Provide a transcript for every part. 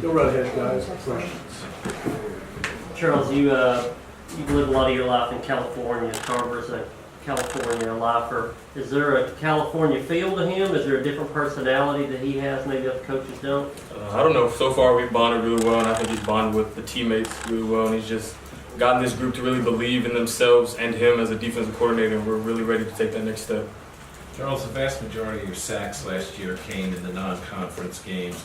Go right ahead, guys. Questions? Charles, you've lived a lot of your life in California. Carver's a California lifer. Is there a California feel to him? Is there a different personality that he has maybe other coaches don't? I don't know. So far we've bonded really well, and I think he's bonded with the teammates really well, and he's just gotten this group to really believe in themselves and him as a defensive coordinator, and we're really ready to take that next step. Charles, the vast majority of your sacks last year came in the non-conference games.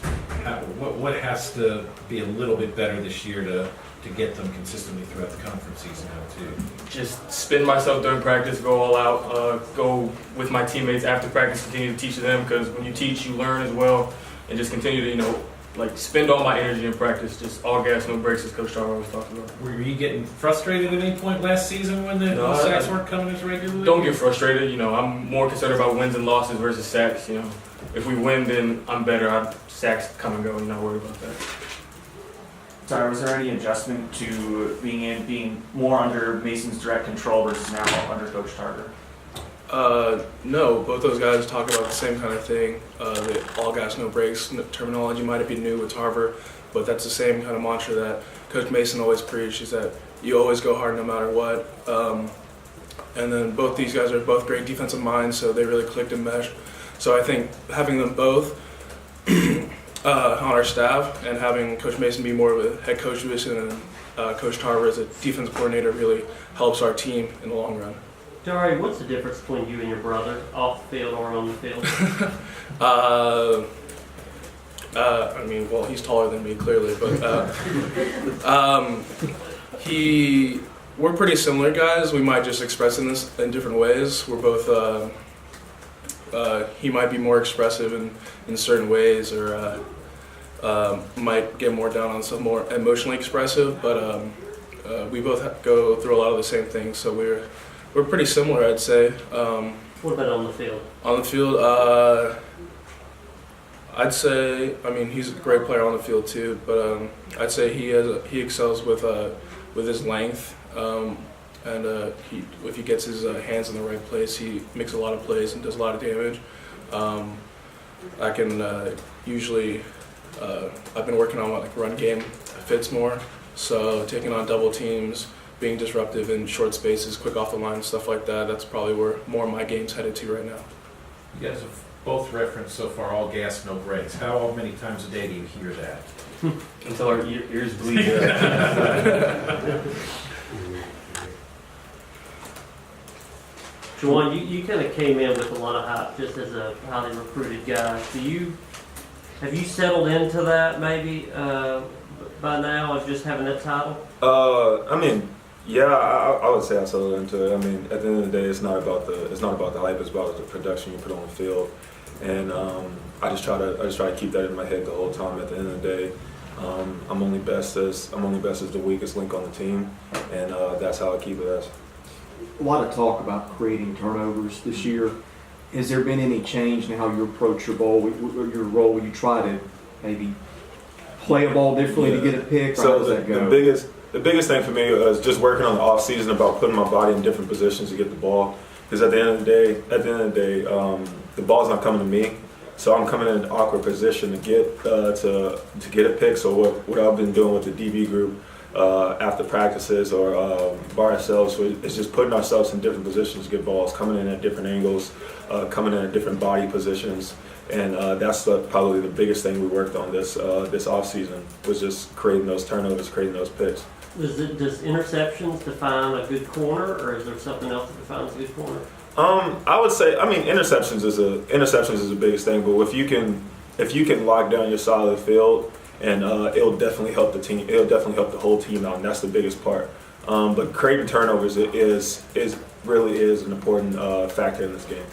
What has to be a little bit better this year to get them consistently throughout the conference season now too? Just spend myself during practice, go all out, go with my teammates after practice, continue to teach them, because when you teach, you learn as well, and just continue to, spend all my energy in practice, just all gas, no brakes, as Coach Tarver always talks about. Were you getting frustrated at any point last season when the sacks weren't coming as regularly? Don't get frustrated. I'm more concerned about wins and losses versus sacks. If we win, then I'm better. Sacks come and go. I'm not worried about that. Sorry, was there any adjustment to being more under Mason's direct control versus now under Coach Tarver? No, both those guys talk about the same kind of thing. The all gas, no brakes terminology might be new with Tarver, but that's the same kind of mantra that Coach Mason always preached, is that you always go hard no matter what. And then both these guys are both great defensive minds, so they really clicked and meshed. So I think having them both on our staff and having Coach Mason be more of a head coach position and Coach Tarver as a defensive coordinator really helps our team in the long run. Dare, what's the difference between you and your brother, off the field or on the field? He's taller than me, clearly, but we're pretty similar guys. We might just express this in different ways. We're both, he might be more expressive in certain ways, or might get more down on some more emotionally expressive, but we both go through a lot of the same things, so we're pretty similar, I'd say. What about on the field? On the field, I'd say, he's a great player on the field too, but I'd say he excels with his length, and if he gets his hands in the right place, he makes a lot of plays and does a lot of damage. I can usually, I've been working on run game fits more, so taking on double teams, being disruptive in short spaces, quick off the line, stuff like that. That's probably where more of my game's headed to right now. You guys have both referenced so far all gas, no brakes. How many times a day do you hear that? Until our ears bleed. Joejuan, you kind of came in with a lot of hype just as a highly recruited guy. Have you settled into that maybe by now of just having that title? Yeah, I would say I settled into it. At the end of the day, it's not about the hype. It's about the production you put on the field, and I just try to keep that in my head the whole time. At the end of the day, I'm only best as the weakest link on the team, and that's how I keep it as. A lot of talk about creating turnovers this year. Has there been any change in how you approach your role? Will you try to maybe play a ball differently to get a pick? Or how does that go? The biggest thing for me is just working on the off season about putting my body in different positions to get the ball. Because at the end of the day, the ball's not coming to me, so I'm coming in an awkward position to get a pick. So what I've been doing with the DB group after practices or by ourselves is just putting ourselves in different positions to get balls, coming in at different angles, coming in at different body positions. And that's probably the biggest thing we worked on this off season, was just creating those turnovers, creating those picks. Does interceptions define a good corner, or is there something else that defines a good corner? I would say, interceptions is the biggest thing. But if you can lock down your side of the field, and it'll definitely help the team. It'll definitely help the whole team out, and that's the biggest part. But creating turnovers really is an important factor in this game.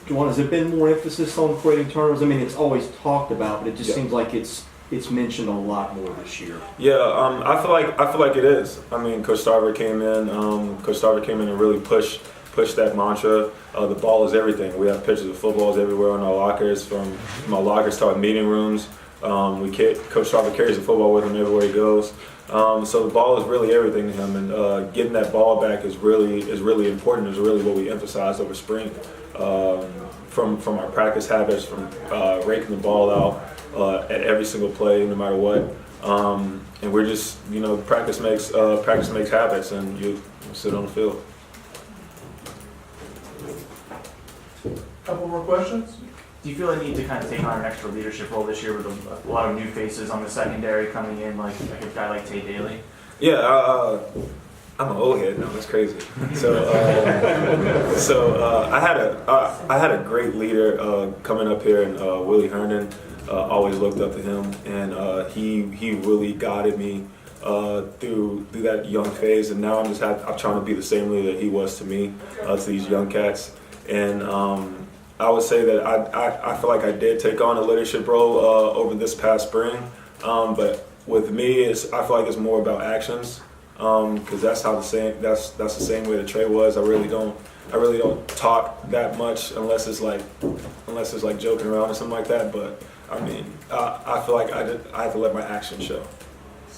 Joejuan, has there been more emphasis on creating turnovers? It's always talked about, but it just seems like it's mentioned a lot more this year. Yeah, I feel like it is. Coach Tarver came in. And really pushed that mantra. The ball is everything. We have pictures of footballs everywhere in our lockers, from our lockers to our meeting rooms. Coach Tarver carries the football with him everywhere he goes. So the ball is really everything to him, and getting that ball back is really important. Is really what we emphasized over spring. From our practice habits, from raking the ball out at every single play, no matter what. And we're just, practice makes habits, and you sit on the field. Couple more questions? Do you feel a need to kind of take on an extra leadership role this year with a lot of new faces on the secondary coming in, like a guy like Tate Daly? Yeah, I'm an old head now. That's crazy. So I had a great leader coming up here, and Willie Herndon. Always looked up to him, and he really guided me through that young phase. And now I'm trying to be the same leader that he was to me, to these young cats. And I would say that I feel like I did take on a leadership role over this past spring, but with me, I feel like it's more about actions, because that's the same way that Trey was. I really don't talk that much unless it's like joking around or something like that. But I mean, I feel like I have to let my actions show. You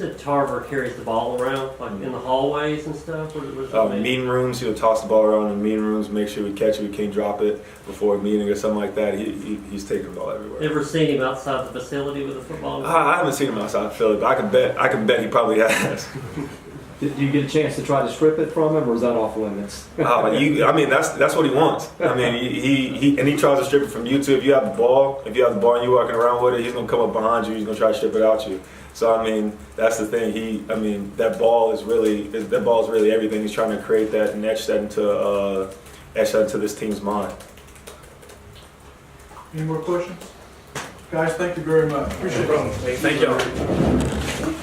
said Tarver carries the ball around, like in the hallways and stuff? What does that mean? Meeting rooms, he would toss the ball around in meeting rooms, make sure we catch it, we can't drop it before a meeting or something like that. He's taking the ball everywhere. Ever seen him outside the facility with a football? I haven't seen him outside the field, but I can bet he probably has. Did you get a chance to try to strip it from him, or is that off limits? I mean, that's what he wants. I mean, he tries to strip it from you too. If you have the ball and you're walking around with it, he's gonna come up behind you. He's gonna try to strip it out you. So I mean, that's the thing. That ball is really everything. He's trying to create that and etch that into this team's mind. Any more questions? Guys, thank you very much. Appreciate it. Thank y'all.